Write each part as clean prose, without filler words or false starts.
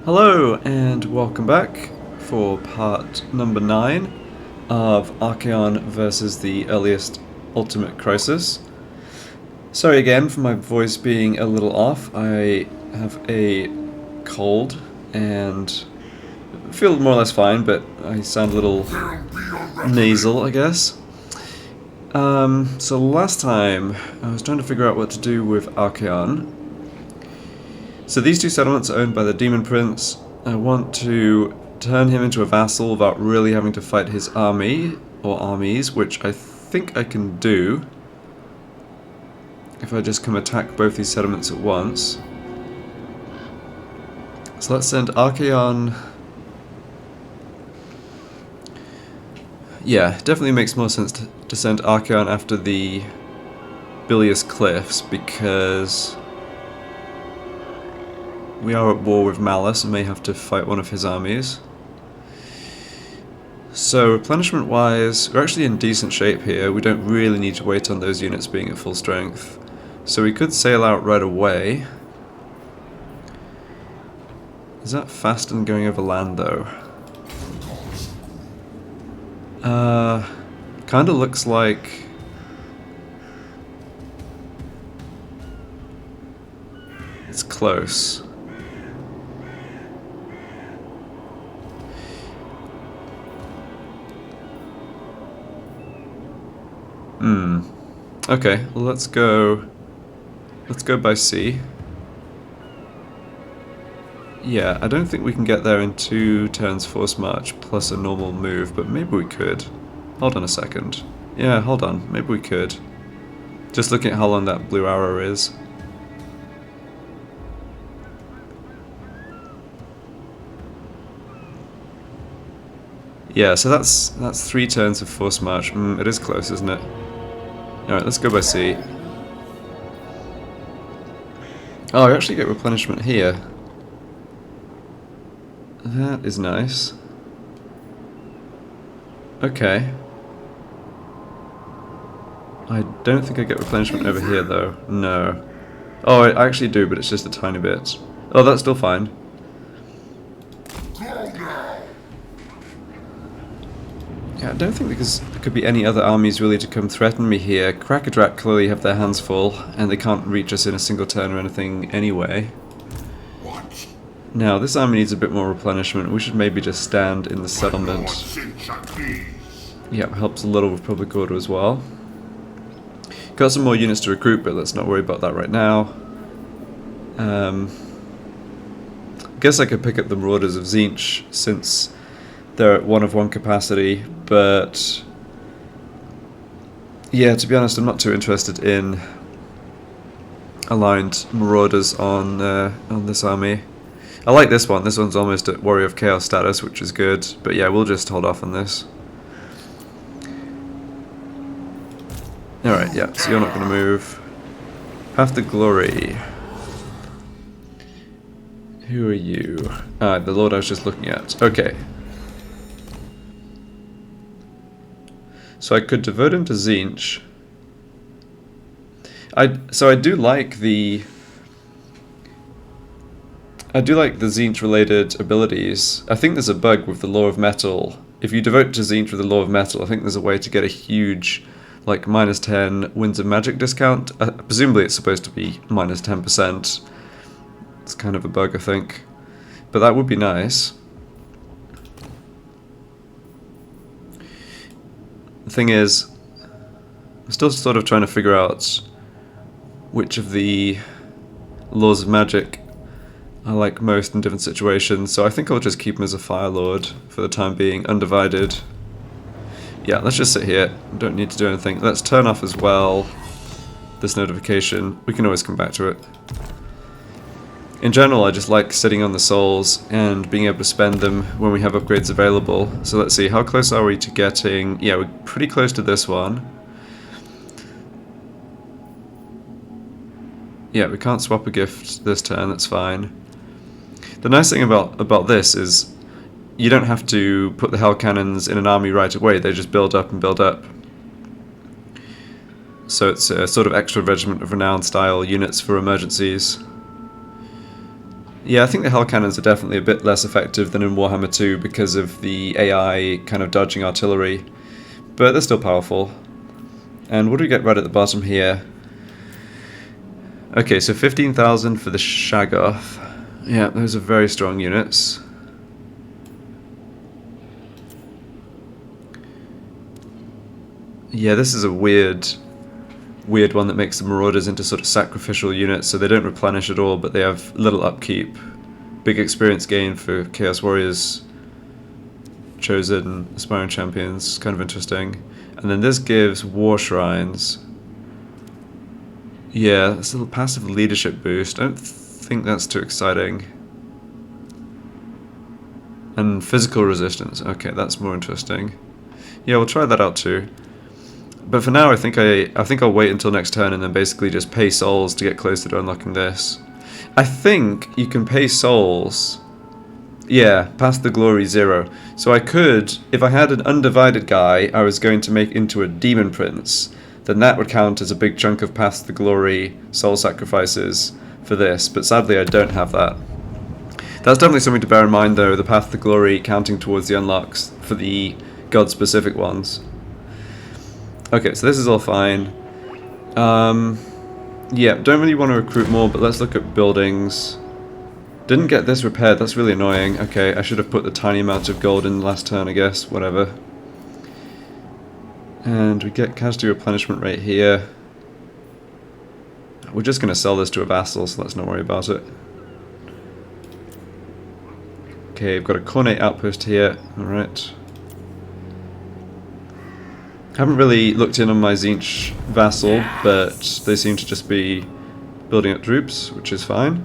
Hello and welcome back for part number 9 of Archaon versus the earliest Ultimate Crisis. Sorry again for my voice being a little off. I have a cold and feel more or less fine, but I sound a little nasal, I guess. So last time I was trying to figure out what to do with Archaon. So these two settlements are owned by the Demon Prince. I want to turn him into a vassal without really having to fight his army, or armies, which I think I can do if I just come attack both these settlements at once. So let's send Archaon. Yeah, definitely makes more sense to send Archaon after the Bilious Cliffs, because we are at war with Malice and may have to fight one of his armies. So replenishment wise, we're actually in decent shape here. We don't really need to wait on those units being at full strength. So we could sail out right away. Is that faster than going over land though? Kinda looks like it's close. Okay, well let's go by sea. Yeah, I don't think we can get there in 2 turns force march plus a normal move, but maybe we could. Hold on a second. Yeah, hold on, maybe we could. Just looking at how long that blue arrow is. Yeah, so that's 3 turns of force march. It is close, isn't it? Alright, let's go by sea. Oh, I actually get replenishment here. That is nice. Okay. I don't think I get replenishment over here though. No. Oh, I actually do, but it's just a tiny bit. Oh, that's still fine. Yeah, I don't think there could be any other armies really to come threaten me here. Krakadrak clearly have their hands full, and they can't reach us in a single turn or anything anyway. Now, this army needs a bit more replenishment. We should maybe just stand in the settlement. Yeah, helps a little with public order as well. Got some more units to recruit, but let's not worry about that right now. I guess I could pick up the Marauders of Tzeentch, since they're at 1 of 1 capacity, but yeah, to be honest, I'm not too interested in aligned Marauders on this army. I like this one. This one's almost at Warrior of Chaos status, which is good, but yeah, we'll just hold off on this. Alright, yeah, so you're not going to move. Path to Glory. Who are you? Ah, the Lord I was just looking at. Okay. So I could devote him to Tzeentch. So I do like the Tzeentch related abilities. I think there's a bug with the Law of Metal. If you devote to Tzeentch with the Law of Metal, I think there's a way to get a huge, like, -10 Winds of Magic discount. Presumably it's supposed to be -10%. It's kind of a bug, I think. But that would be nice. The thing is, I'm still sort of trying to figure out which of the laws of magic I like most in different situations, so I think I'll just keep him as a Fire Lord for the time being, undivided. Yeah, let's just sit here, don't need to do anything. Let's turn off as well this notification. We can always come back to it. In general, I just like sitting on the souls and being able to spend them when we have upgrades available. So let's see, how close are we to getting... Yeah, we're pretty close to this one. Yeah, we can't swap a gift this turn, that's fine. The nice thing about this is you don't have to put the Hell Cannons in an army right away, they just build up and build up. So it's a sort of extra Regiment of Renown style units for emergencies. Yeah, I think the Hell Cannons are definitely a bit less effective than in Warhammer 2 because of the AI kind of dodging artillery, but they're still powerful. And what do we get right at the bottom here? Okay, so 15,000 for the Shaggoth. Yeah, those are very strong units. Yeah, this is a weird one that makes the Marauders into sort of sacrificial units, so they don't replenish at all, but they have little upkeep. Big experience gain for Chaos Warriors, Chosen, Aspiring Champions, kind of interesting. And then this gives War Shrines. Yeah, it's a little passive leadership boost. I don't think that's too exciting. And physical resistance. Okay, that's more interesting. Yeah, we'll try that out too. But for now, I think I'll wait until next turn and then basically just pay souls to get closer to unlocking this. I think you can pay souls. Yeah, past the glory 0. So I could, if I had an undivided guy I was going to make into a demon prince, then that would count as a big chunk of past the glory soul sacrifices for this. But sadly, I don't have that. That's definitely something to bear in mind, though. The path to glory counting towards the unlocks for the god-specific ones. Okay, so this is all fine. Yeah, don't really want to recruit more, but let's look at buildings. Didn't get this repaired, that's really annoying. Okay, I should have put the tiny amount of gold in the last turn, I guess, whatever. And we get casualty replenishment rate here. We're just going to sell this to a vassal, so let's not worry about it. Okay, we've got a Cornate outpost here, alright. Haven't really looked in on my Tzeentch vassal, but they seem to just be building up troops, which is fine.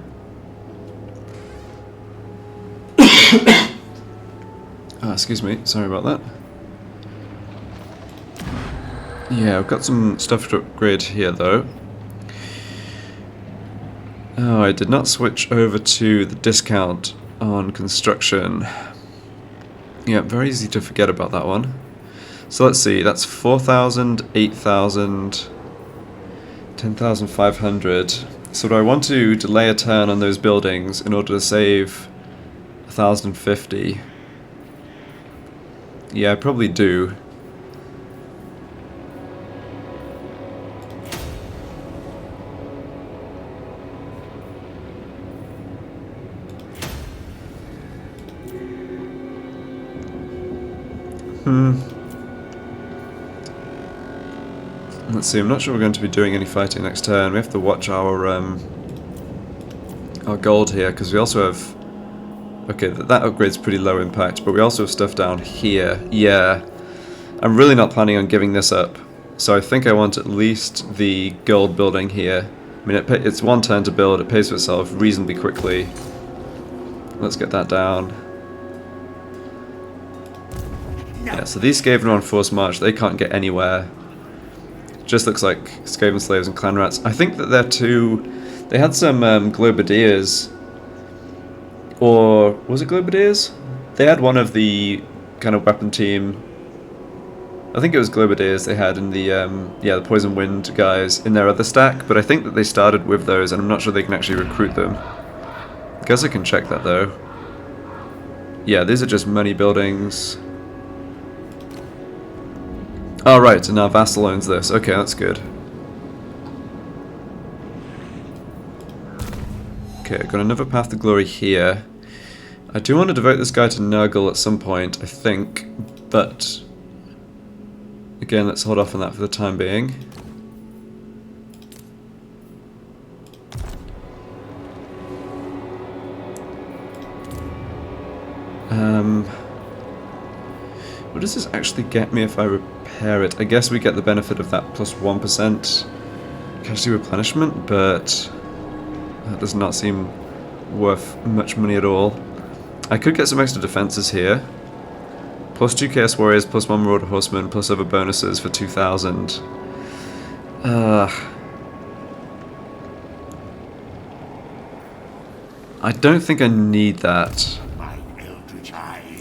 Excuse me, sorry about that. Yeah, I've got some stuff to upgrade here though. Oh, I did not switch over to the discount on construction. Yeah, very easy to forget about that one. So let's see, that's 4,000, 8,000, 10,500. So do I want to delay a turn on those buildings in order to save 1,050? Yeah, I probably do. Let's see, I'm not sure we're going to be doing any fighting next turn. We have to watch our gold here, because we also have... Okay, that upgrade's pretty low impact, but we also have stuff down here. Yeah, I'm really not planning on giving this up. So I think I want at least the gold building here. I mean, it's one turn to build, it pays for itself reasonably quickly. Let's get that down. Yeah, so these Skaven are on forced march, they can't get anywhere. Just looks like Skaven slaves and clan rats. I think that they're too... They had some Globadiers. Or was it Globadiers? They had one of the kind of weapon team. I think it was Globadiers they had in the yeah, the Poison Wind guys in their other stack, but I think that they started with those and I'm not sure they can actually recruit them. I guess I can check that though. Yeah, these are just money buildings. Oh right, and now Vassal owns this. Okay, that's good. Okay, I've got another path to glory here. I do want to devote this guy to Nurgle at some point, I think, but again, let's hold off on that for the time being. What does this actually get me if I repair it? I guess we get the benefit of that plus 1% casualty replenishment, but that does not seem worth much money at all. I could get some extra defenses here. Plus 2 Chaos Warriors, plus 1 Marauder Horseman, plus other bonuses for 2,000. I don't think I need that.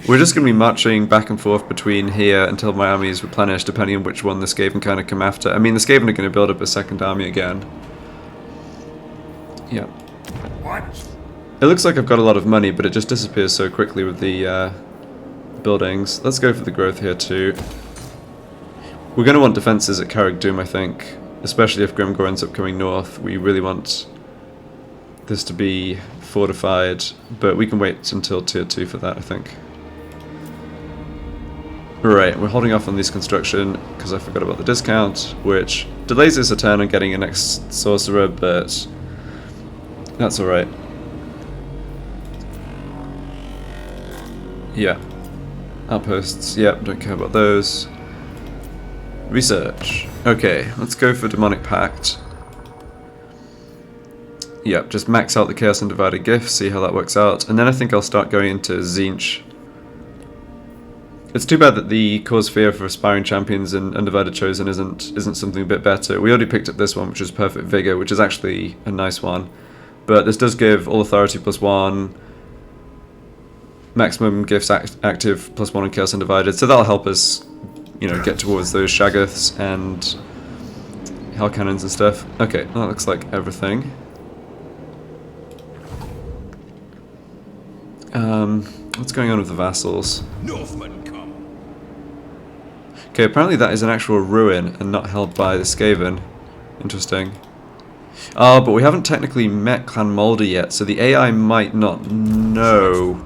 We're just going to be marching back and forth between here until my army is replenished, depending on which one the Skaven kind of come after. I mean, the Skaven are going to build up a second army again. Yeah. What? It looks like I've got a lot of money, but it just disappears so quickly with the buildings. Let's go for the growth here too. We're going to want defences at Carrick Doom, I think. Especially if Grimgor ends up coming north. We really want this to be fortified, but we can wait until tier 2 for that, I think. Right, we're holding off on this construction because I forgot about the discount, which delays us a turn on getting a next sorcerer, but that's alright. Yeah. Outposts, yep, don't care about those. Research. Okay, let's go for Demonic Pact. Yep, just max out the Chaos Undivided Gift, see how that works out, and then I think I'll start going into Tzeentch. It's too bad that the Cause Fear for Aspiring Champions and Undivided Chosen isn't something a bit better. We already picked up this one, which is Perfect Vigor, which is actually a nice one. But this does give All Authority +1, Maximum Gifts active +1 on Chaos Undivided, so that'll help us, you know, get towards those Shaggoths and Hell Cannons and stuff. Okay, that looks like everything. What's going on with the vassals? Northmen come. Okay, apparently that is an actual ruin and not held by the Skaven. Interesting. Oh, but we haven't technically met Clan Moulder yet, so the AI might not know.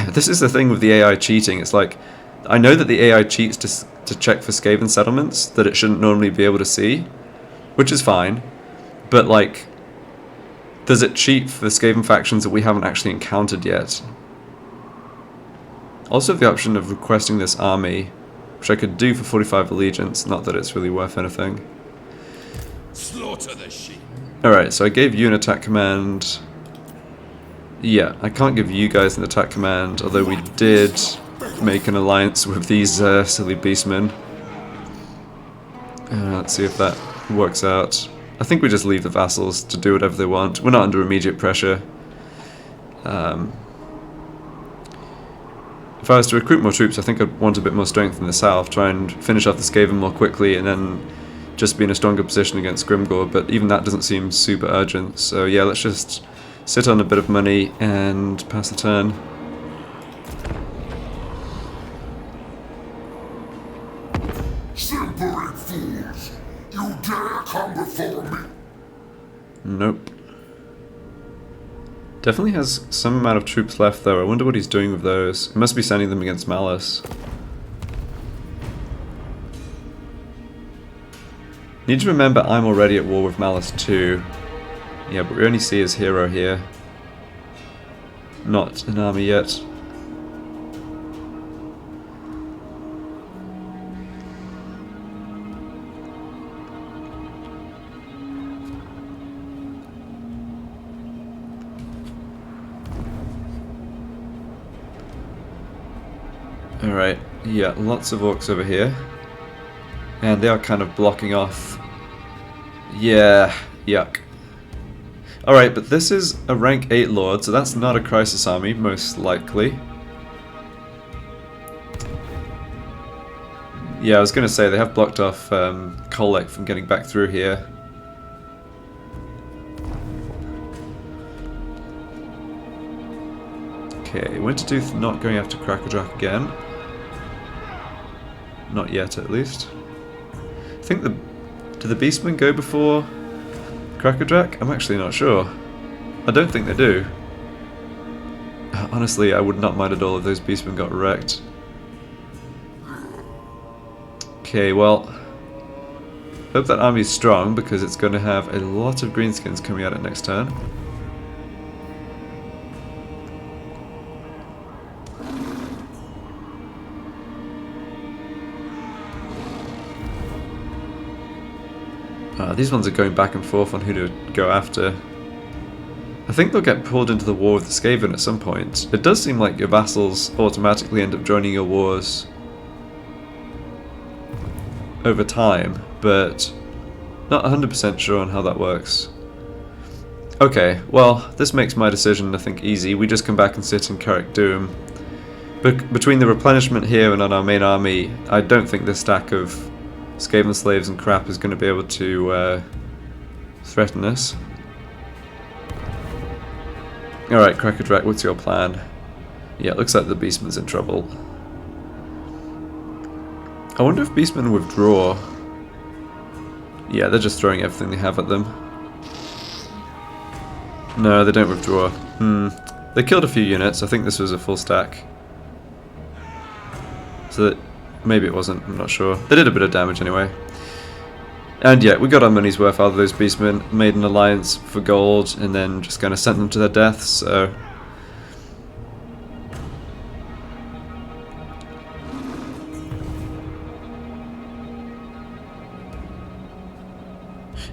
This is the thing with the AI cheating. It's like, I know that the AI cheats to check for Skaven settlements that it shouldn't normally be able to see, which is fine, but like, does it cheat for the Skaven factions that we haven't actually encountered yet? Also have the option of requesting this army, which I could do for 45 allegiance, not that it's really worth anything. Slaughter the sheep. Alright, so I gave you an attack command. Yeah, I can't give you guys an attack command, although we did make an alliance with these silly beastmen. Let's see if that works out. I think we just leave the vassals to do whatever they want. We're not under immediate pressure. If I was to recruit more troops, I think I'd want a bit more strength in the south, try and finish off the Skaven more quickly, and then just be in a stronger position against Grimgor, but even that doesn't seem super urgent. So yeah, let's just sit on a bit of money and pass the turn. Simpering fools! You dare come before me? Nope. Definitely has some amount of troops left though. I wonder what he's doing with those. He must be sending them against Malice. Need to remember I'm already at war with Malice too. Yeah, but we only see his hero here. Not an army yet. Alright, yeah, lots of orcs over here. And they are kind of blocking off. Yeah, yuck. Alright, but this is a rank 8 lord, so that's not a crisis army, most likely. Yeah, I was going to say, they have blocked off Kolek from getting back through here. Okay, Wintertooth not going after Crackerjack again. Not yet, at least. I think do the Beastmen go before Crackerjack? I'm actually not sure. I don't think they do. Honestly, I would not mind at all if those Beastmen got wrecked. Okay, well, hope that army's strong because it's going to have a lot of greenskins coming at it next turn. These ones are going back and forth on who to go after. I think they'll get pulled into the war with the Skaven at some point. It does seem like your vassals automatically end up joining your wars over time, but not 100% sure on how that works. Okay, well, this makes my decision, I think, easy. We just come back and sit in Carrick Doom. But between the replenishment here and on our main army, I don't think this stack of Skaven slaves and crap is going to be able to threaten us. Alright, Crackerdrak, what's your plan? Yeah, it looks like the Beastman's in trouble. I wonder if Beastmen withdraw. Yeah, they're just throwing everything they have at them. No, they don't withdraw. They killed a few units. I think this was a full stack. So that maybe it wasn't, I'm not sure. They did a bit of damage anyway. And yeah, we got our money's worth out of those Beastmen, made an alliance for gold, and then just kind of sent them to their deaths, so...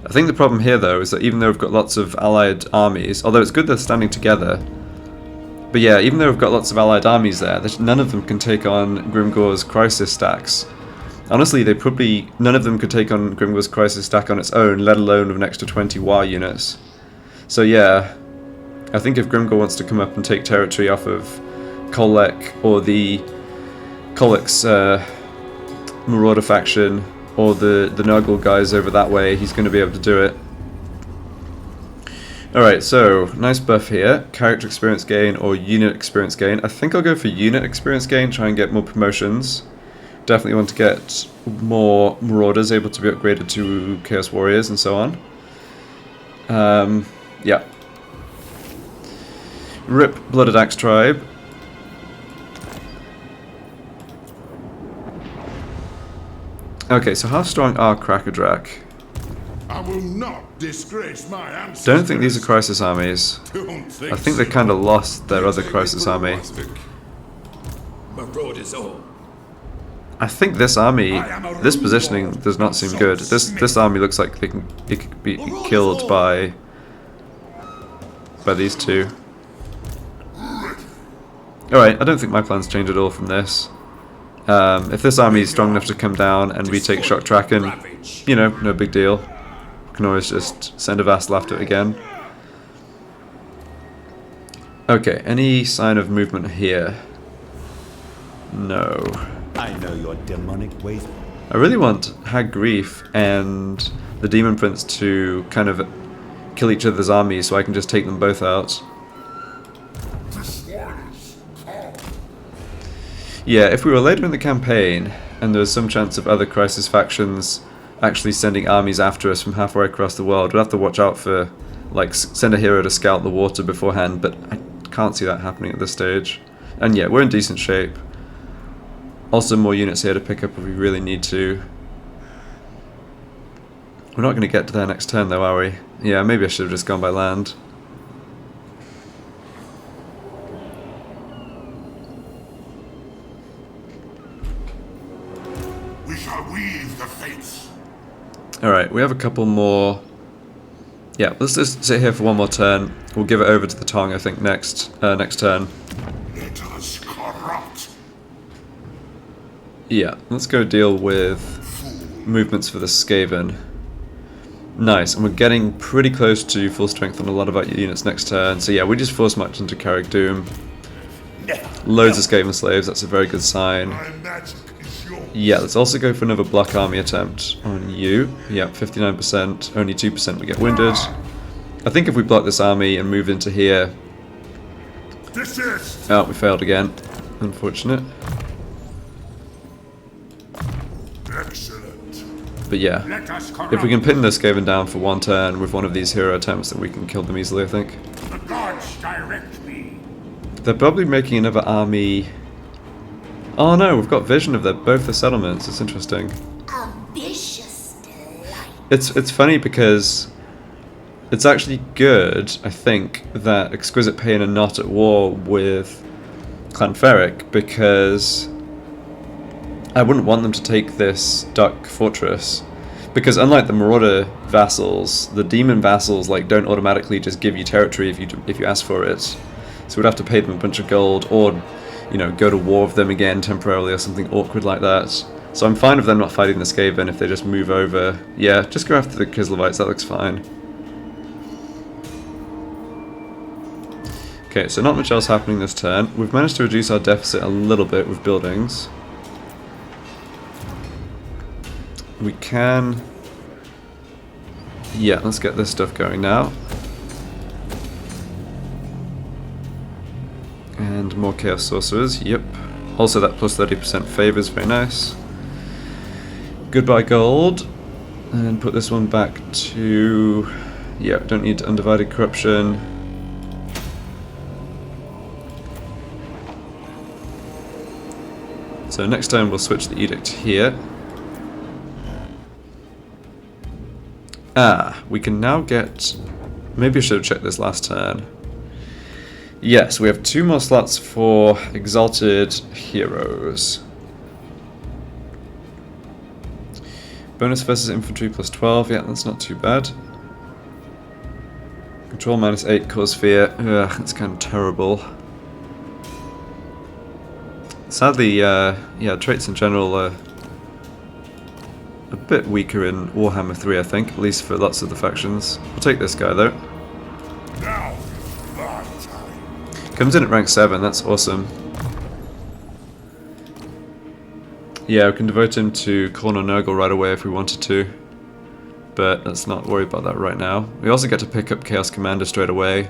I think the problem here though is that even though we've got lots of allied armies, although it's good they're standing together, but yeah, even though we've got lots of allied armies there, none of them can take on Grimgor's Crisis stacks. Honestly, none of them could take on Grimgor's Crisis stack on its own, let alone with an extra 20 WAR units. So yeah, I think if Grimgor wants to come up and take territory off of Kolek or the Kolek's Marauder faction, or the Nurgle guys over that way, he's going to be able to do it. Alright, so, nice buff here. Character experience gain or unit experience gain. I think I'll go for unit experience gain, try and get more promotions. Definitely want to get more Marauders able to be upgraded to Chaos Warriors and so on. Yeah. Rip Blooded Axe Tribe. Okay, so how strong are Crackerdrak? I will not disgrace my ancestors. Don't think these are Crisis armies. I think they kind of lost their other Crisis army. Marauders all. I think this army, this positioning does not seem good. This army looks like it could be killed by these two. Alright, I don't think my plans change at all from this. If this army is strong enough to come down and we take shock tracking, you know, no big deal. We can always just send a vassal after it again. Okay, any sign of movement here? No. I know your demonic ways. I really want Hag Grief and the Demon Prince to kind of kill each other's armies so I can just take them both out. Yeah, if we were later in the campaign and there was some chance of other Crisis factions actually sending armies after us from halfway across the world, we'd have to watch out for, like, send a hero to scout the water beforehand, but I can't see that happening at this stage. And yeah, we're in decent shape. Also more units here to pick up if we really need to. We're not going to get to there next turn though, are we? Yeah, maybe I should have just gone by land. We shall weave the fates. Alright, we have a couple more. Yeah, let's just sit here for one more turn. We'll give it over to the Tong, I think, next turn. Let us corrupt. Yeah, let's go deal with movements for the Skaven. Nice, and we're getting pretty close to full strength on a lot of our units next turn. So yeah, we just force march into Carrick Doom. Loads of Skaven slaves, that's a very good sign. My magic is yours. Yeah, let's also go for another block army attempt on you. Yeah, 59%, only 2% we get winded. I think if we block this army and move into here... Desist. Oh, we failed again. Unfortunate. Excellent. But yeah, Let us corrupt. if we can pin this Skaven down for one turn with one of these hero attempts, then we can kill them easily, I think. The gods direct me. They're probably making another army... Oh no, we've got vision of both the settlements. It's interesting. Ambitious delight. It's funny because it's actually good, I think, that Exquisite Pain are not at war with Clanferric, because I wouldn't want them to take this Duck Fortress. Because unlike the Marauder vassals, the Demon vassals don't automatically just give you territory if you ask for it. So we'd have to pay them a bunch of gold, or go to war with them again temporarily or something awkward like that. So I'm fine with them not fighting the Skaven if they just move over. Yeah, just go after the Kislevites, that looks fine. Okay, so not much else happening this turn. We've managed to reduce our deficit a little bit with buildings. We can... Yeah, let's get this stuff going now. And more Chaos Sorcerers, yep. Also that plus 30% favours, very nice. Goodbye gold. And put this one back to... yeah, don't need Undivided Corruption. So next time we'll switch the Edict here. Ah, we can now get... maybe I should have checked this last turn. Yes, we have 2 more slots for Exalted Heroes. Bonus versus Infantry plus 12, yeah, that's not too bad. Control minus 8, cause fear, ugh, that's kind of terrible. Sadly, yeah, traits in general are a bit weaker in Warhammer 3, I think, at least for lots of the factions. We'll take this guy though. Now, my time. Comes in at rank 7, that's awesome. Yeah, we can devote him to Corner Nurgle right away if we wanted to. But let's not worry about that right now. We also get to pick up Chaos Commander straight away.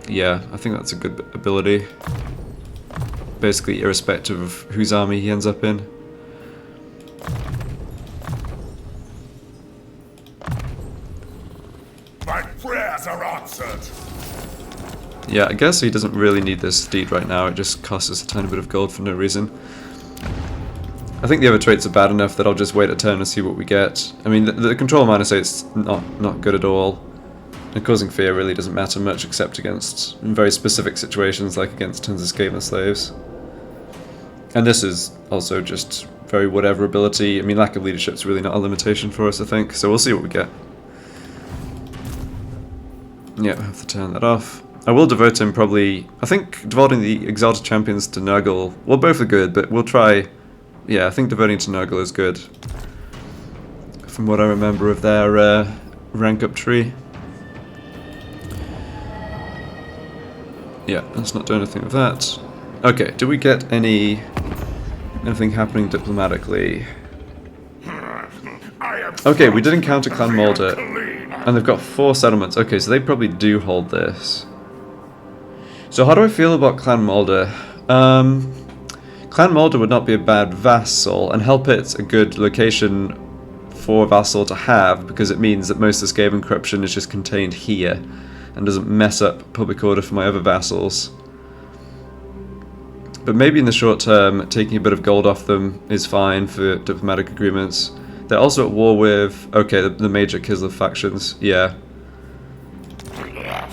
Yeah, I think that's a good ability. Basically irrespective of whose army he ends up in. My prayers are answered. Yeah, I guess he doesn't really need this steed right now, it just costs us a tiny bit of gold for no reason. I think the other traits are bad enough that I'll just wait a turn and see what we get. I mean, the control minus 8's not good at all. And causing fear really doesn't matter much except against in very specific situations like against tons of Skaven slaves. And this is also just very whatever ability. I mean, lack of leadership's really not a limitation for us, I think, so we'll see what we get. Yeah, we'll have to turn that off. I will devote him probably... I think devoting the Exalted Champions to Nurgle... well, both are good, but we'll try... yeah, I think devoting to Nurgle is good. From what I remember of their rank up tree. Yeah, let's not do anything with that. Okay, do we get anything happening diplomatically? Okay, we did encounter Clan Mulder, and they've got 4 settlements. Okay, so they probably do hold this. So how do I feel about Clan Mulder? Clan Mulder would not be a bad vassal, and Hellpit's a good location for a vassal to have, because it means that most of the Skaven corruption is just contained here, and doesn't mess up public order for my other vassals. But maybe in the short term, taking a bit of gold off them is fine for diplomatic agreements. They're also at war with, okay, the major Kislev factions, yeah.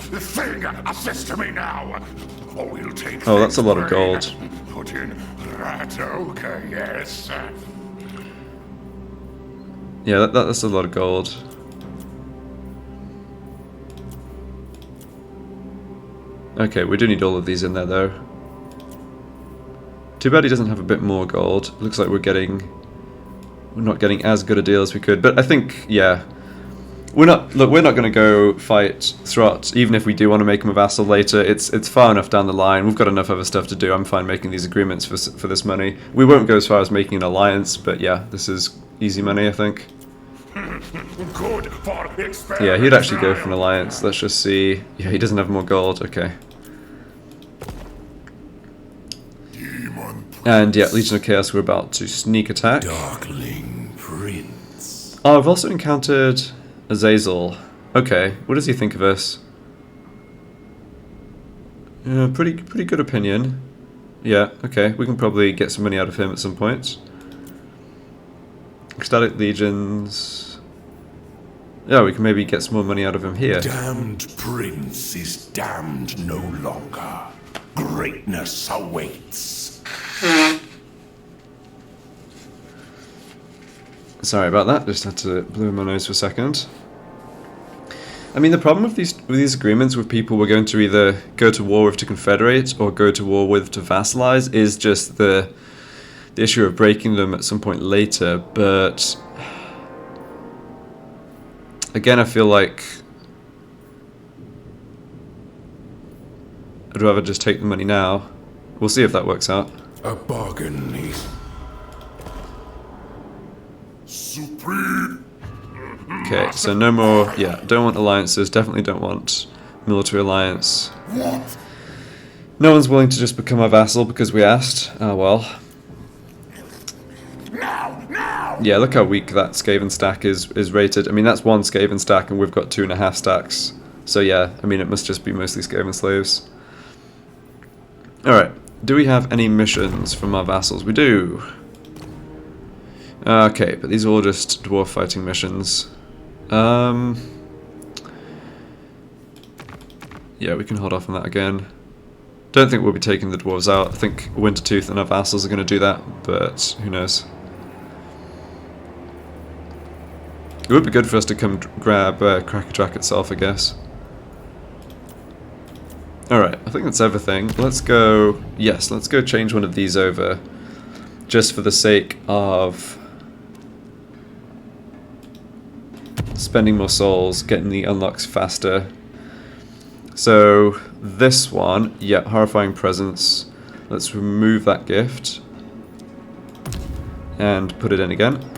Thing, assist to me now. Or we'll take Oh, that's a lot of gold. Put in that, okay, yes. Yeah, that's a lot of gold. Okay, we do need all of these in there though. Too bad he doesn't have a bit more gold. Looks like we're not getting as good a deal as we could. But I think, yeah, we're not going to go fight Throt, even if we do want to make him a vassal later. It's far enough down the line. We've got enough other stuff to do. I'm fine making these agreements for this money. We won't go as far as making an alliance, but yeah, this is easy money, I think. Good for experiment. Yeah, he'd actually go for an alliance. Let's just see. Yeah, he doesn't have more gold. Okay. Daemon. And yeah, Legion of Chaos, we're about to sneak attack. Darkling Prince. Oh, I've also encountered Azazel. Okay, what does he think of us? Pretty good opinion. Yeah, okay, we can probably get some money out of him at some point. Ecstatic Legions. Yeah, we can maybe get some more money out of him here. Damned Prince is damned no longer. Greatness awaits. Sorry about that, just had to blow my nose for a second. I mean, the problem with these agreements with people we're going to either go to war with to confederate or go to war with to vassalize is just the issue of breaking them at some point later, but again, I feel like I'd rather just take the money now. We'll see if that works out. A bargain is Supreme. Okay, so no more, yeah, don't want alliances, definitely don't want military alliance. What? No one's willing to just become a vassal because we asked. Oh well. Yeah, look how weak that Skaven stack is rated. I mean, that's one Skaven stack and we've got 2.5 stacks. So yeah, I mean, it must just be mostly Skaven slaves. Alright, do we have any missions from our vassals? We do. Okay, but these are all just dwarf fighting missions. Yeah, we can hold off on that again. Don't think we'll be taking the dwarves out. I think Wintertooth and our vassals are going to do that, but who knows. It would be good for us to come grab Crackerjack itself, I guess. Alright, I think that's everything. Let's go... Yes, let's go change one of these over. Just for the sake of... spending more souls, getting the unlocks faster. So, this one, yeah, Horrifying Presence. Let's remove that gift. And put it in again.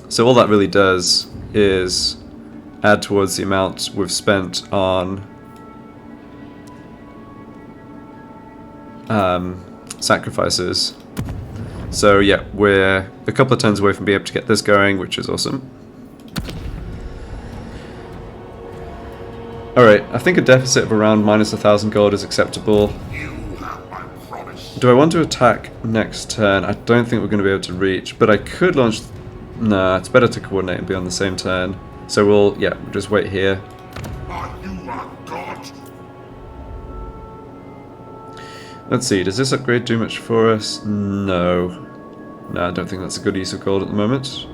So all that really does is add towards the amount we've spent on sacrifices. So yeah, we're a couple of turns away from being able to get this going, which is awesome. Alright, I think a deficit of around -1,000 gold is acceptable. You have my promise. Do I want to attack next turn? I don't think we're going to be able to reach, but I could launch... Nah, it's better to coordinate and be on the same turn. So we'll just wait here. Are you a god? Let's see, does this upgrade do much for us? No. No, I don't think that's a good use of gold at the moment.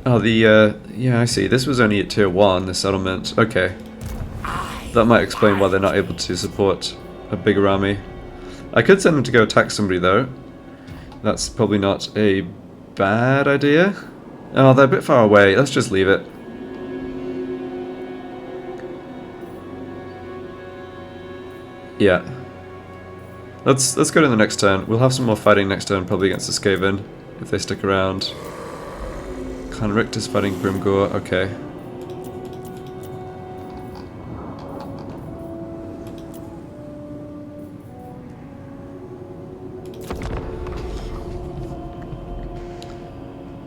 Oh, yeah, I see. This was only at tier 1, the settlement. Okay. That might explain why they're not able to support a bigger army. I could send them to go attack somebody, though. That's probably not a bad idea. Oh, they're a bit far away. Let's just leave it. Yeah. Let's go to the next turn. We'll have some more fighting next turn, probably against the Skaven, if they stick around. Clan Richter's fighting Grimgore, okay.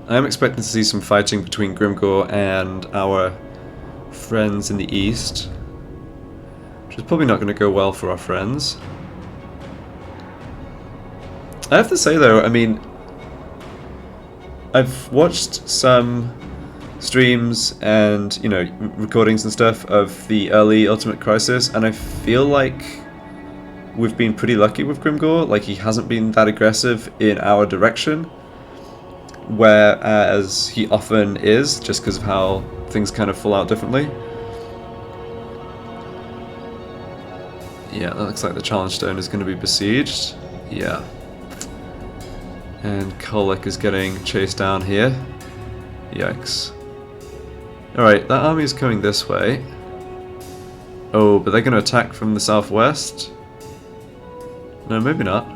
I am expecting to see some fighting between Grimgore and our friends in the east, which is probably not going to go well for our friends. I have to say though, I mean, I've watched some streams and, you know, recordings and stuff of the early Ultimate Crisis, and I feel like we've been pretty lucky with Grimgore. Like, he hasn't been that aggressive in our direction, whereas he often is, just because of how things kind of fall out differently. Yeah, that looks like the Challenge Stone is going to be besieged. Yeah. And Kolick is getting chased down here. Yikes. Alright, that army is coming this way. Oh, but they're going to attack from the southwest? No, maybe not.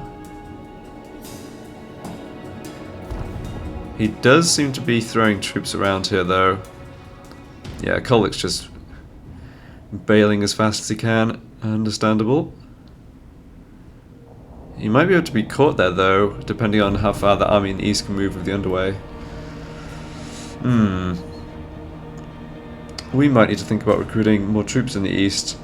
He does seem to be throwing troops around here, though. Yeah, Kolick's just bailing as fast as he can. Understandable. He might be able to be caught there, though, depending on how far the army in the east can move with the underway. We might need to think about recruiting more troops in the east.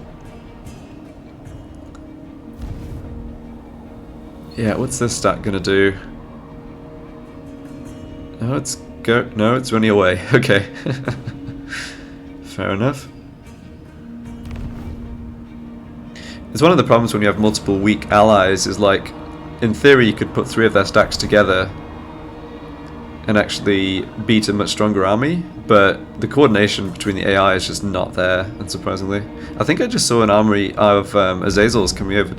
Yeah, what's this stat gonna do? Oh, no, it's running away. Okay. Fair enough. It's one of the problems when you have multiple weak allies, is like, in theory you could put 3 of their stacks together and actually beat a much stronger army, but the coordination between the AI is just not there, unsurprisingly. I think I just saw an armory of Azazels coming over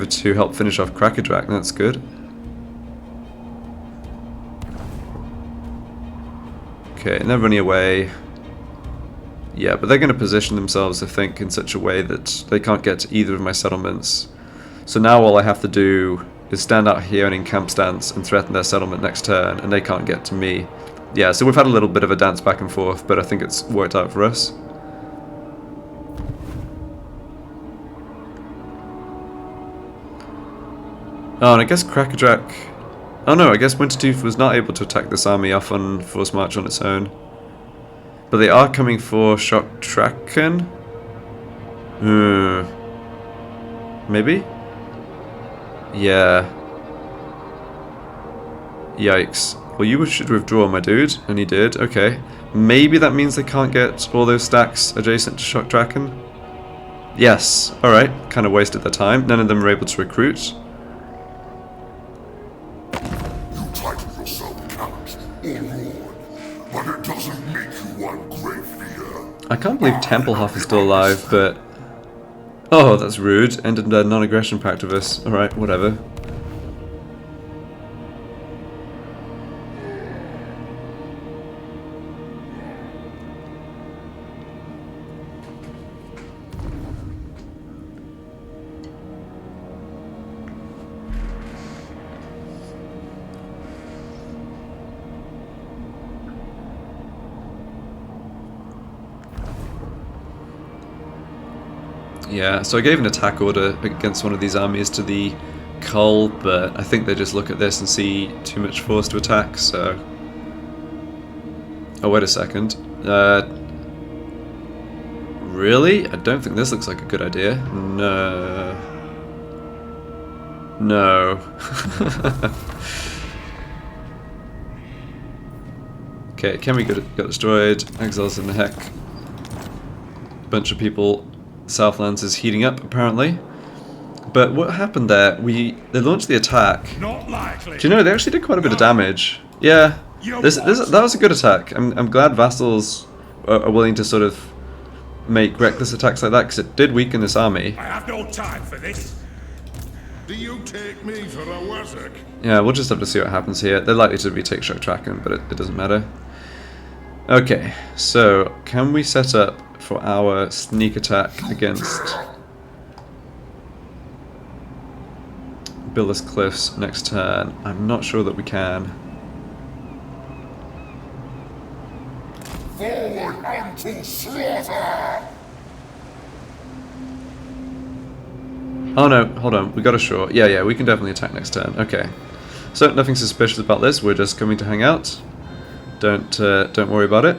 to help finish off Crackerjack, and that's good. Okay, and they're running away. Yeah, but they're going to position themselves, I think, in such a way that they can't get to either of my settlements. So now all I have to do is stand out here and in camp stance and threaten their settlement next turn, and they can't get to me. Yeah, so we've had a little bit of a dance back and forth, but I think it's worked out for us. Oh, and I guess Crackerjack... Oh no, I guess Wintertooth was not able to attack this army off on force march on its own. But they are coming for Shock-Traken? Maybe? Yeah. Yikes. Well, you should withdraw, my dude. And he did. Okay. Maybe that means they can't get all those stacks adjacent to Shock-Traken? Yes. Alright. Kind of wasted their time. None of them were able to recruit. You title yourself Count, or Lord, but it doesn't make you one great fear. I can't believe Templehoff is still alive, but... Oh, that's rude. Ended their non-aggression pact with us. Alright, whatever. Yeah, so I gave an attack order against one of these armies to the Cull, but I think they just look at this and see too much force to attack, so... Oh, wait a second. Really? I don't think this looks like a good idea. No. No. Okay, Kemi got destroyed, Exiles in the heck. Bunch of people... Southlands is heating up, apparently. But what happened there? They launched the attack. Not likely. Do you know, they actually did quite a bit of damage. Yeah, that was a good attack. I'm glad vassals are willing to sort of make reckless attacks like that, because it did weaken this army. I have no time for this. Do you take me for a wazzock? Yeah, we'll just have to see what happens here. They're likely to retake Shock-Traken, but it doesn't matter. Okay, so can we set up for our sneak attack against Billis Cliffs next turn? I'm not sure that we can. Forward unto slaughter! Oh no, hold on, we got a shore. Yeah, we can definitely attack next turn. Okay. So, nothing suspicious about this, we're just coming to hang out. Don't worry about it.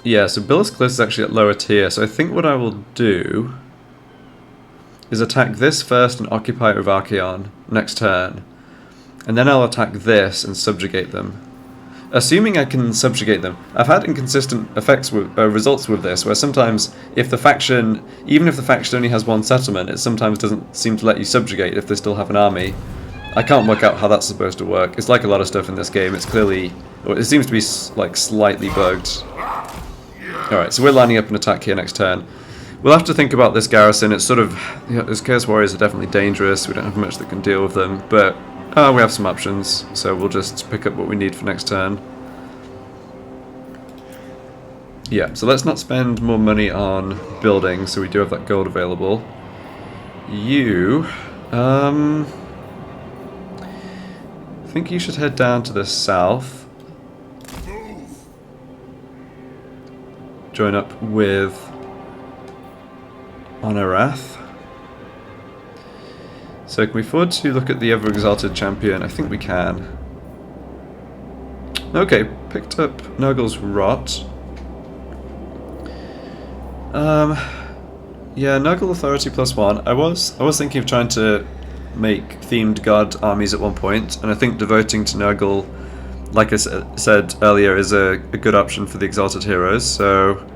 Yeah, so Billis Cliffs is actually at lower tier, so I think what I will do is attack this first and occupy it with Archaon next turn. And then I'll attack this and subjugate them. Assuming I can subjugate them. I've had inconsistent effects with results with this, where sometimes if the faction, even if the faction only has one settlement, it sometimes doesn't seem to let you subjugate if they still have an army. I can't work out how that's supposed to work. It's like a lot of stuff in this game. It's clearly, or it seems to be like slightly bugged. Alright, so we're lining up an attack here next turn. We'll have to think about this garrison. It's sort of, you know, those Chaos Warriors are definitely dangerous. We don't have much that can deal with them, but we have some options. So we'll just pick up what we need for next turn. Yeah, so let's not spend more money on building, so we do have that gold available. You, I think you should head down to the south. Join up with Honorath. So can we afford to look at the Ever Exalted Champion? I think we can. Okay, picked up Nurgle's Rot. Yeah, Nurgle Authority +1. I was thinking of trying to make themed god armies at one point, and I think devoting to Nurgle, like I said earlier, is a good option for the Exalted Heroes, so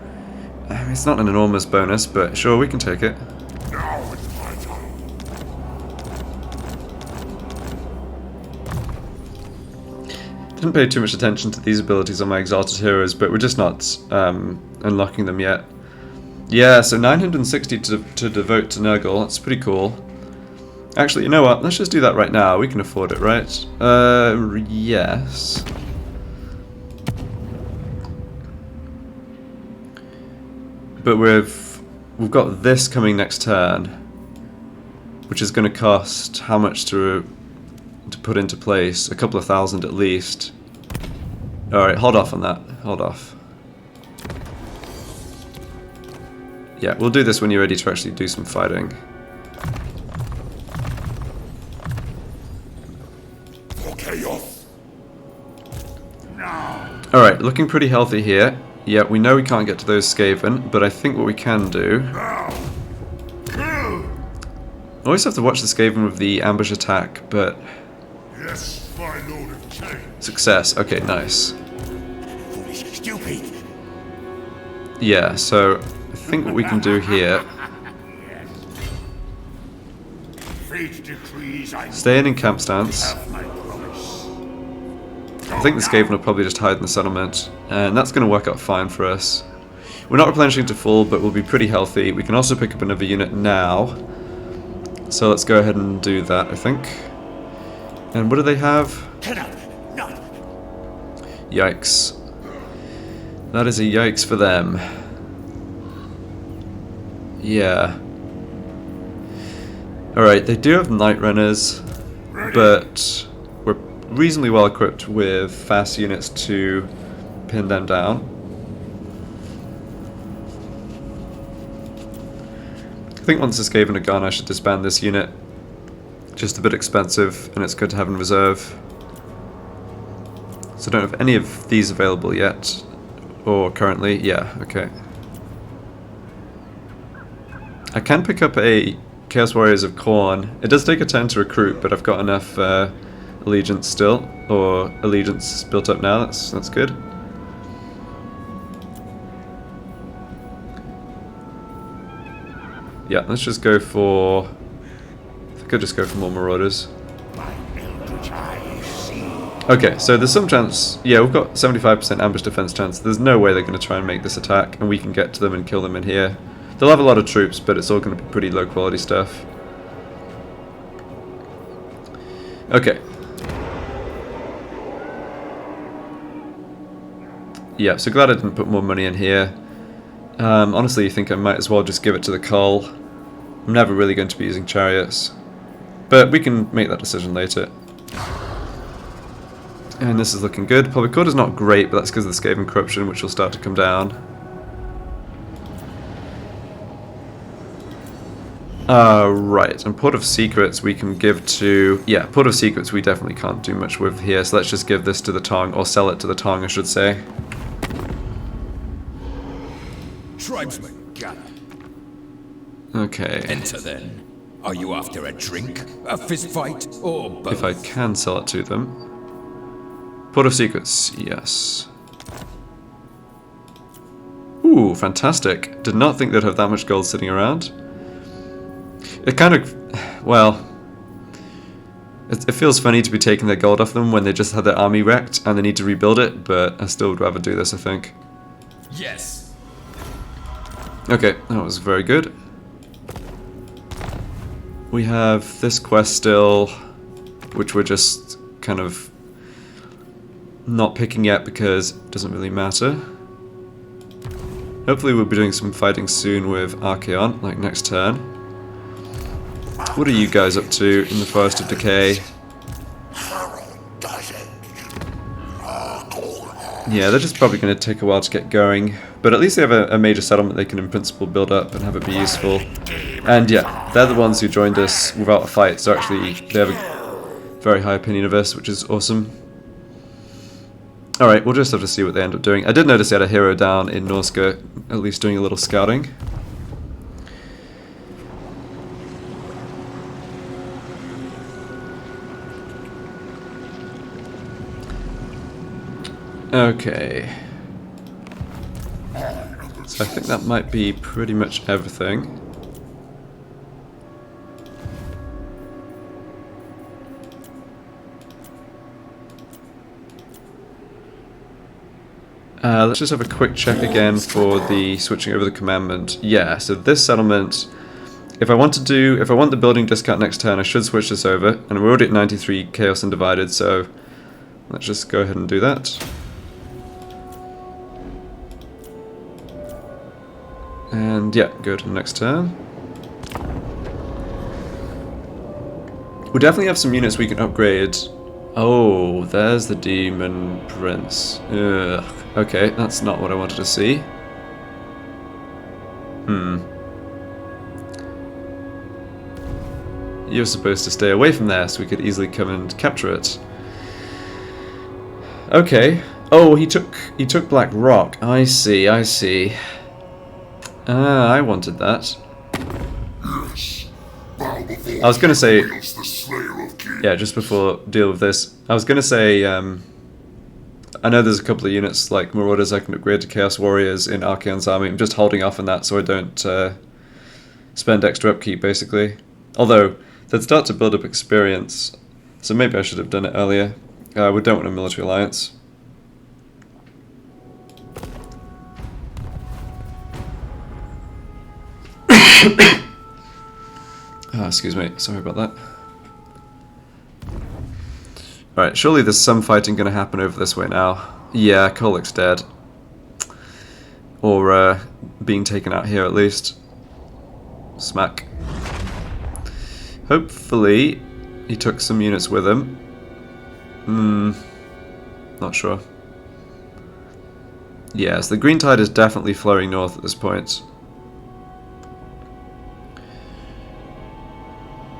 it's not an enormous bonus, but sure, we can take it. Now it's my turn. Didn't pay too much attention to these abilities on my Exalted Heroes, but we're just not unlocking them yet. Yeah, so 960 to devote to Nurgle, that's pretty cool. Actually, you know what? Let's just do that right now. We can afford it, right? Yes. But we've got this coming next turn, which is going to cost how much to put into place? A couple of thousand at least. Alright, hold off on that. Hold off. Yeah, we'll do this when you're ready to actually do some fighting. For chaos. Alright, looking pretty healthy here. Yeah, we know we can't get to those Skaven, but I think what we can do... I always have to watch the Skaven with the ambush attack, but... Yes, my lord of change. Success. Okay, nice. Foolish, stupid. Yeah, so I think what we can do here... Fate decrees I Stay in camp stance. have my promise. I think the Skaven will probably just hide in the settlement, and that's going to work out fine for us. We're not replenishing to full, but we'll be pretty healthy. We can also pick up another unit now. So let's go ahead and do that, I think. And what do they have? None. Yikes. That is a yikes for them. Yeah. Alright, they do have Night Runners, but we're reasonably well equipped with fast units to pin them down. I think once the Skaven are gone, I should disband this unit. Just a bit expensive, and it's good to have in reserve. So I don't have any of these available yet. Or currently, yeah, okay. I can pick up a Chaos Warriors of Khorne. It does take a turn to recruit, but I've got enough allegiance still, or allegiance built up now, that's good. Yeah, let's just go for... I think I'll just go for more Marauders. Okay, so there's some chance... Yeah, we've got 75% ambush defense chance. There's no way they're going to try and make this attack, and we can get to them and kill them in here. They'll have a lot of troops, but it's all going to be pretty low quality stuff. Okay. Yeah, so glad I didn't put more money in here. Honestly, I think I might as well just give it to the Cull. I'm never really going to be using chariots. But we can make that decision later. And this is looking good. Public order's not great, but that's because of the Skaven corruption, which will start to come down. Right, and Port of Secrets we can give to... Yeah, Port of Secrets we definitely can't do much with here, so let's just give this to the Tong, or sell it to the Tong, I should say. Tribesmen, gather. Okay. Enter then. Are you after a drink, a fist fight, or both? If I can sell it to them. Port of Secrets, yes. Ooh, fantastic. Did not think they'd have that much gold sitting around. It kind of, well, it feels funny to be taking their gold off them when they just had their army wrecked and they need to rebuild it, but I still would rather do this, I think. Yes. Okay, that was very good. We have this quest still, which we're just kind of not picking yet because it doesn't really matter. Hopefully we'll be doing some fighting soon with Archaon, like next turn. What are you guys up to in the Forest of Decay? Yeah, they're just probably going to take a while to get going, but at least they have a major settlement they can in principle build up and have it be useful. And yeah, they're the ones who joined us without a fight, so actually they have a very high opinion of us, which is awesome. Alright, we'll just have to see what they end up doing. I did notice they had a hero down in Norska, at least doing a little scouting. Okay. So I think that might be pretty much everything. Let's just have a quick check again for the switching over the commandment. Yeah, so this settlement If I want the building discount next turn, I should switch this over, and we're already at 93 Chaos Undivided, so let's just go ahead and do that. And yeah, go to the next turn. We definitely have some units we can upgrade. Oh, there's the Demon Prince. Ugh. Okay, that's not what I wanted to see. You're supposed to stay away from there so we could easily come and capture it. Okay. Oh, he took Black Rock. I see, I see. Ah, I wanted that. Yes. Bow before I was gonna say, the Slayer of Kings. yeah, just before deal with this, I was gonna say, I know there's a couple of units like Marauders I can upgrade to Chaos Warriors in Archaon's army. I'm just holding off on that so I don't spend extra upkeep, basically. Although, they'd start to build up experience, so maybe I should have done it earlier. We don't want a military alliance. Excuse me, sorry about that. Alright, surely there's some fighting going to happen over this way now. Yeah, Kolik's dead. Or being taken out here at least. Smack. Hopefully he took some units with him. Not sure. Yes, the green tide is definitely flowing north at this point.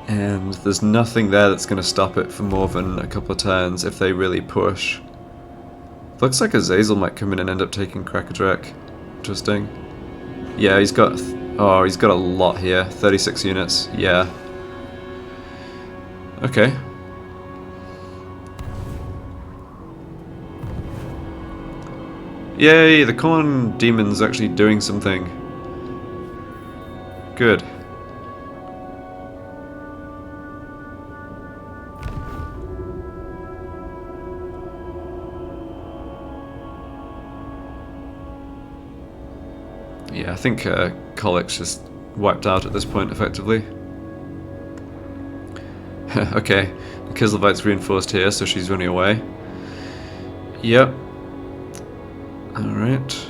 And there's nothing there that's going to stop it for more than a couple of turns if they really push. Looks like Azazel might come in and end up taking Krakadrak. Interesting. Yeah, he's got a lot here. 36 units. Yeah. Okay. Yay, the Corn Demon's actually doing something. Good. Yeah, I think Kolik's just wiped out at this point, effectively. Okay, the Kislevite's reinforced here, so she's running away. Yep. Alright.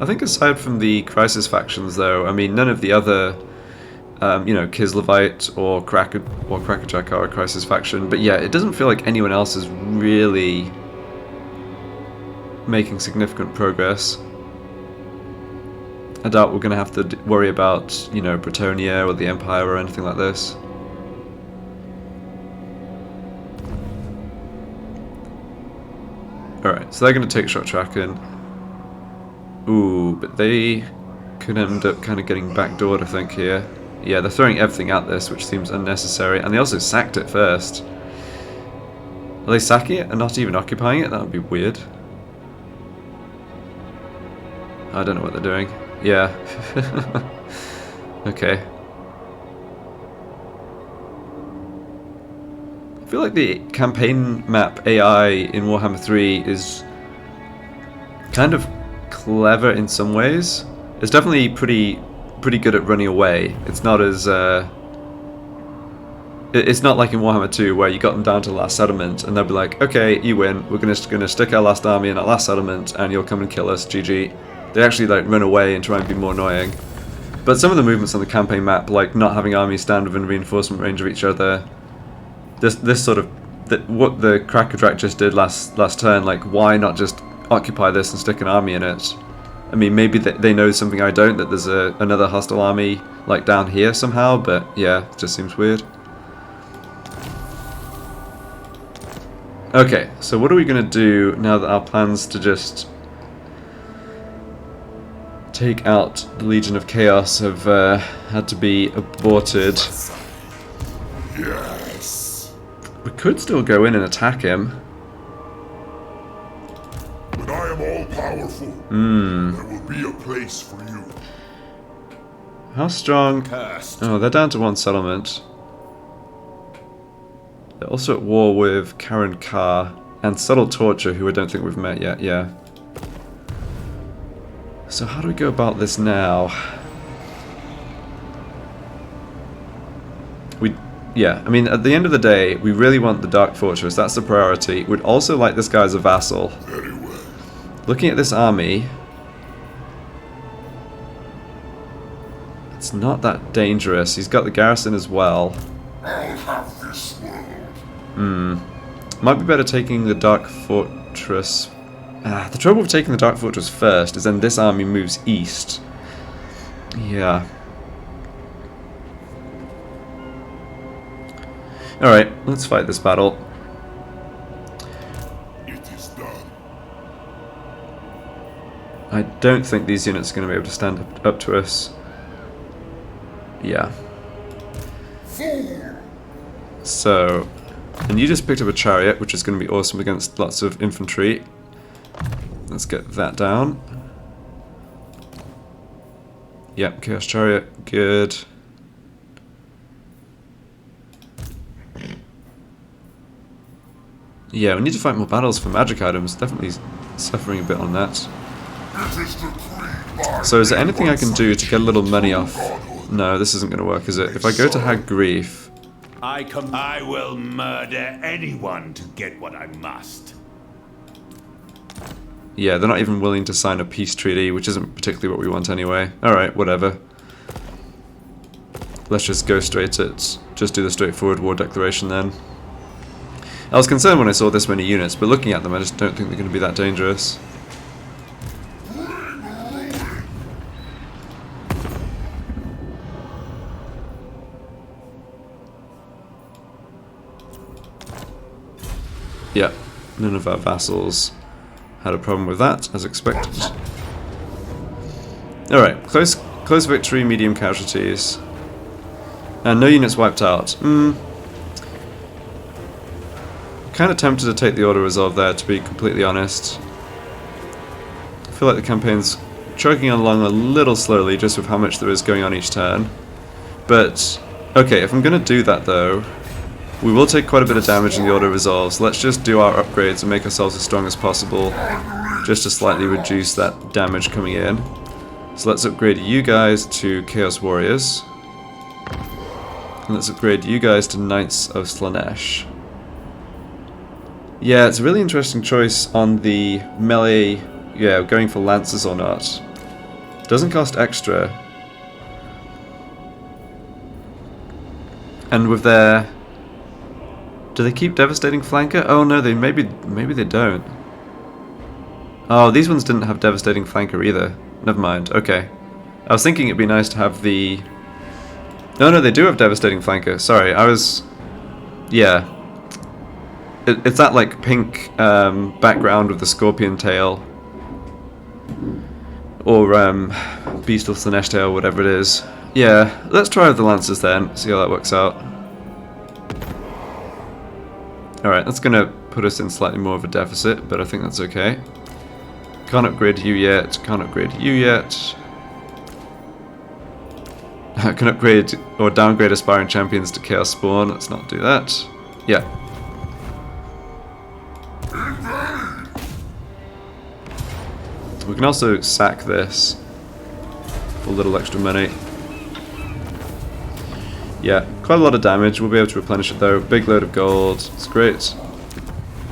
I think aside from the Crisis factions, though, I mean, none of the other you know, Kislevite or Krakadrak are a Crisis faction, but yeah, it doesn't feel like anyone else is really making significant progress. I doubt we're going to have to worry about, you know, Bretonia or the Empire or anything like this. Alright, so they're going to take Shock Tracken. Ooh, but they could end up kind of getting backdoored, I think, here. Yeah, they're throwing everything at this, which seems unnecessary. And they also sacked it first. Are they sacking it and not even occupying it? That would be weird. I don't know what they're doing. Yeah. Okay. I feel like the campaign map AI in Warhammer 3 is kind of clever in some ways. It's definitely pretty good at running away. It's not as it's not like in Warhammer 2 where you got them down to the last settlement and they'll be like, okay, you win, we're gonna stick our last army in that last settlement and you'll come and kill us, GG. They actually like run away and try and be more annoying. But some of the movements on the campaign map, like not having armies stand within reinforcement range of each other, this sort of what the Krakadrak just did last turn, like why not just occupy this and stick an army in it? I mean, maybe they know something I don't, that there's another hostile army like down here somehow, but yeah, it just seems weird. Okay, so what are we going to do now that our plans to just take out the Legion of Chaos have had to be aborted? Yes. We could still go in and attack him. But I am all powerful. There will be a place for you. How strong? Cursed. Oh, they're down to one settlement. They're also at war with Karen Carr. And Subtle Torture, who I don't think we've met yet, yeah. So how do we go about this now? Yeah, I mean, at the end of the day, we really want the Dark Fortress. That's the priority. We'd also like this guy as a vassal. Very well. Looking at this army, it's not that dangerous. He's got the garrison as well. I'll have this world. Might be better taking the Dark Fortress. The trouble with taking the Dark Fortress first is then this army moves east. Yeah. Alright, let's fight this battle. It is done. I don't think these units are going to be able to stand up to us. Yeah. Fool! So, and you just picked up a chariot, which is going to be awesome against lots of infantry. Let's get that down. Yep, Chaos Chariot, good. Yeah, we need to fight more battles for magic items. Definitely suffering a bit on that. It is decreed by So is there anything I can do to get a little money off? No, this isn't going to work, is it? If I go to Hag Grief... I will murder anyone to get what I must. Yeah, they're not even willing to sign a peace treaty, which isn't particularly what we want anyway. Alright, whatever. Let's just go straight at... Just do the straightforward war declaration then. I was concerned when I saw this many units, but looking at them I just don't think they're going to be that dangerous. Yeah, none of our vassals had a problem with that, as expected. Alright, close victory, medium casualties. And no units wiped out. Kind of tempted to take the auto resolve there, to be completely honest. I feel like the campaign's chugging along a little slowly, just with how much there is going on each turn. But, okay, if I'm going to do that though, we will take quite a bit of damage in the auto resolves. Let's just do our upgrades and make ourselves as strong as possible, just to slightly reduce that damage coming in. So let's upgrade you guys to Chaos Warriors. And let's upgrade you guys to Knights of Slanesh. Yeah, it's a really interesting choice on the melee, yeah, going for lances or not. Doesn't cost extra. And with their... Do they keep Devastating Flanker? Oh no, maybe they don't. Oh, these ones didn't have Devastating Flanker either. Never mind, okay. I was thinking it'd be nice to have the... Oh no, they do have Devastating Flanker. Sorry, I was... Yeah. It's that like pink background with the scorpion tail. Or Beast of Slanesh tail, whatever it is. Yeah, let's try with the Lancers then, see how that works out. Alright, that's going to put us in slightly more of a deficit, but I think that's okay. Can't upgrade you yet, can't upgrade you yet. I can upgrade or downgrade Aspiring Champions to Chaos Spawn, let's not do that. Yeah. We can also sack this for a little extra money. Yeah, quite a lot of damage. We'll be able to replenish it though. Big load of gold. It's great.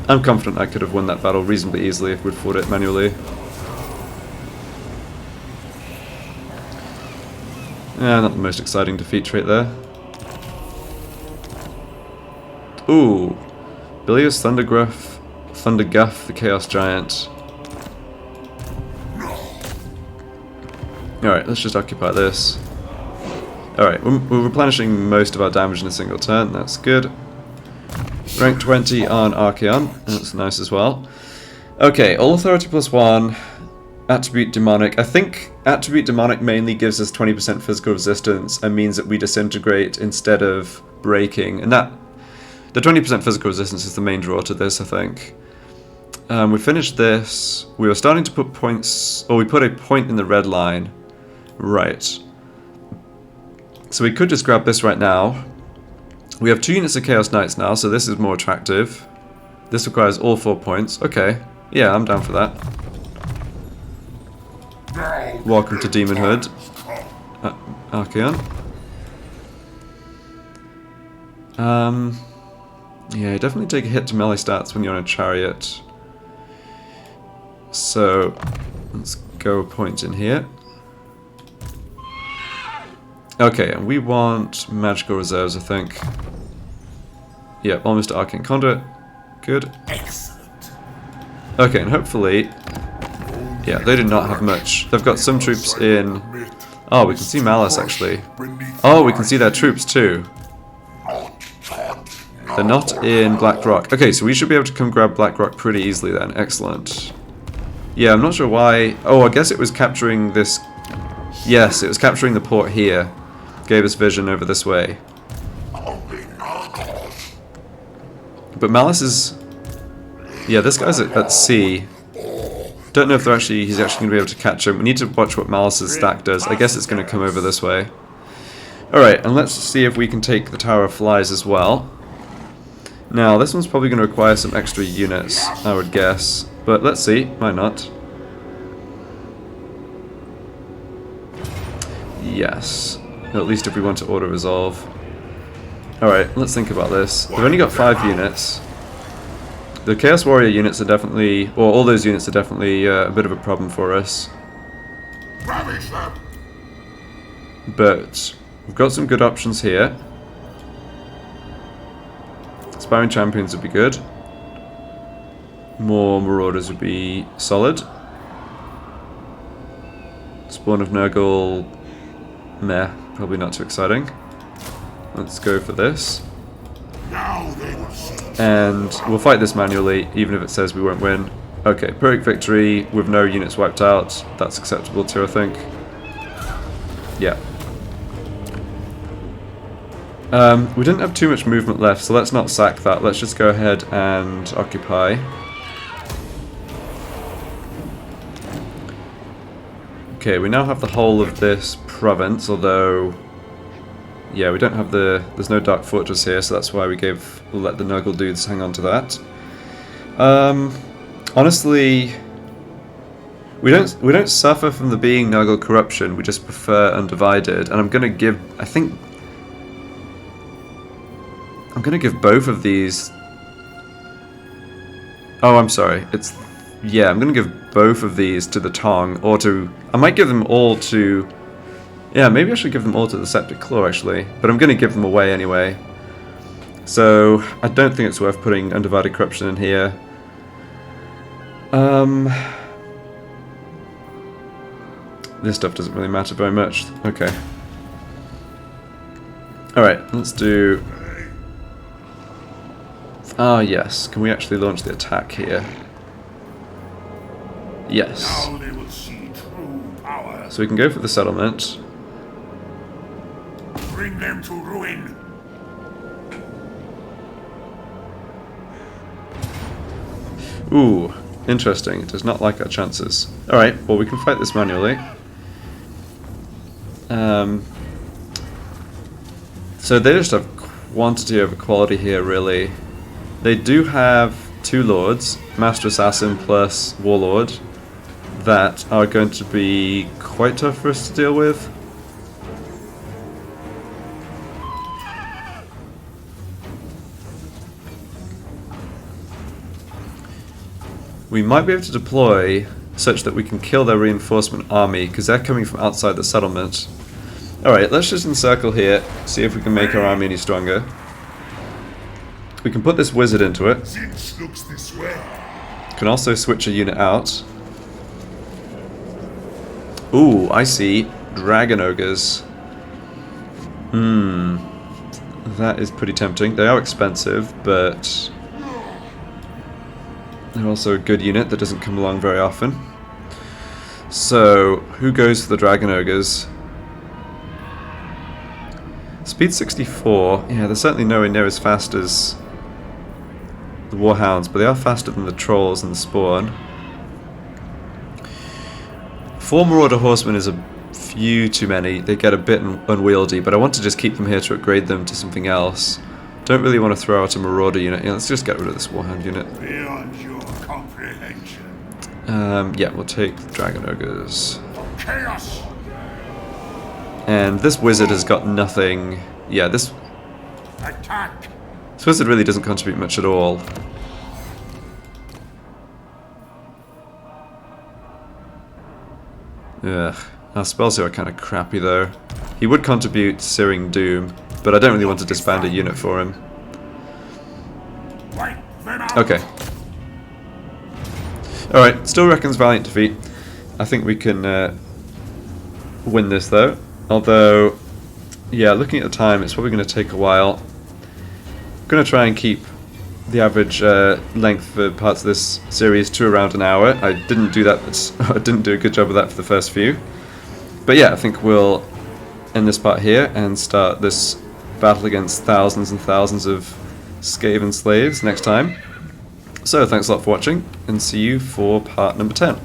I'm confident I could have won that battle reasonably easily if we'd fought it manually. Yeah, not the most exciting defeat trait there. Ooh. Bilious Thunderguff, the Chaos Giant. Alright, let's just occupy this. Alright, we're replenishing most of our damage in a single turn, that's good. Rank 20 on Archaon, that's nice as well. Okay, all authority +1, attribute demonic. I think attribute demonic mainly gives us 20% physical resistance and means that we disintegrate instead of breaking. And that, the 20% physical resistance is the main draw to this, I think. We finished this. We were starting to put points, or we put a point in the red line. Right. So we could just grab this right now. We have 2 units of Chaos Knights now, so this is more attractive. This requires all 4 points. Okay. Yeah, I'm down for that. Welcome to Demonhood, Archaon. Yeah, definitely take a hit to melee stats when you're on a chariot. So, let's go a point in here. Okay, and we want magical reserves, I think. Yeah, almost Arcane Conduit. Good. Excellent. Okay, and hopefully... Yeah, they do not have much. They've got some troops in... Oh, we can see Malice, actually. Oh, we can see their troops, too. They're not in Black Rock. Okay, so we should be able to come grab Black Rock pretty easily then. Excellent. Yeah, I'm not sure why... Oh, I guess it was capturing this... Yes, it was capturing the port here. Gave us vision over this way. But Malice is... Yeah, this guy's at sea. Don't know if he's actually going to be able to catch him. We need to watch what Malice's stack does. I guess it's going to come over this way. Alright, and let's see if we can take the Tower of Flies as well. Now, this one's probably going to require some extra units, I would guess. But let's see, why not? Yes. At least if we want to auto-resolve. Alright, let's think about this. We've only got 5 units. The Chaos Warrior units are definitely... Or all those units are definitely a bit of a problem for us. But we've got some good options here. Aspiring Champions would be good. More Marauders would be solid. Spawn of Nurgle... Meh, probably not too exciting. Let's go for this. And we'll fight this manually, even if it says we won't win. Okay, Pyrrhic victory with no units wiped out. That's acceptable too, I think. Yeah. We didn't have too much movement left, so let's not sack that. Let's just go ahead and occupy. Okay, we now have the whole of this province, although... Yeah, we don't have the... There's no Dark Fortress here, so that's why we'll let the Nurgle dudes hang on to that. Honestly... We don't suffer from the being Nurgle corruption, we just prefer Undivided, and I'm gonna give... I think... I'm gonna give both of these... Oh, I'm sorry, it's... Yeah, I'm gonna give both of these to the Tong, or to... I might give them all to... Yeah, maybe I should give them all to the Septic Claw, actually. But I'm going to give them away anyway. So, I don't think it's worth putting Undivided Corruption in here. This stuff doesn't really matter very much. Okay. Alright, let's do... Ah, yes. Can we actually launch the attack here? Yes. Now they will see true power. So we can go for the settlement. Bring them to ruin. Ooh, interesting. It does not like our chances. Alright, well we can fight this manually. So they just have quantity over quality here, really. They do have 2 lords, Master Assassin plus Warlord, that are going to be quite tough for us to deal with. We might be able to deploy such that we can kill their reinforcement army, because they're coming from outside the settlement. Alright, let's just encircle here, see if we can make our army any stronger. We can put this wizard into it. Since looks this way. Can also switch a unit out. Ooh, I see. Dragon Ogres. That is pretty tempting. They are expensive, but... they're also a good unit that doesn't come along very often. So, who goes for the Dragon Ogres? Speed 64. Yeah, they're certainly nowhere near as fast as the Warhounds, but they are faster than the Trolls and the Spawn. 4 Marauder Horsemen is a few too many. They get a bit unwieldy, but I want to just keep them here to upgrade them to something else. Don't really want to throw out a Marauder unit. Yeah, let's just get rid of this Warhound unit. Beyond your comprehension. Yeah, we'll take the Dragon Ogres. Chaos! And this Wizard has got nothing... Yeah, this Attack! Wizard really doesn't contribute much at all. Ugh. Our spells here are kind of crappy though. He would contribute Searing Doom, but I don't really want to disband a unit for him. Wipe them out! Okay. Alright, still reckons valiant defeat. I think we can win this though. Although, yeah, looking at the time, it's probably going to take a while. I'm going to try and keep the average length for parts of this series to around an hour. I didn't do that. I didn't do a good job of that for the first few. But yeah, I think we'll end this part here and start this battle against thousands and thousands of Skaven slaves next time. So thanks a lot for watching, and see you for part number 10.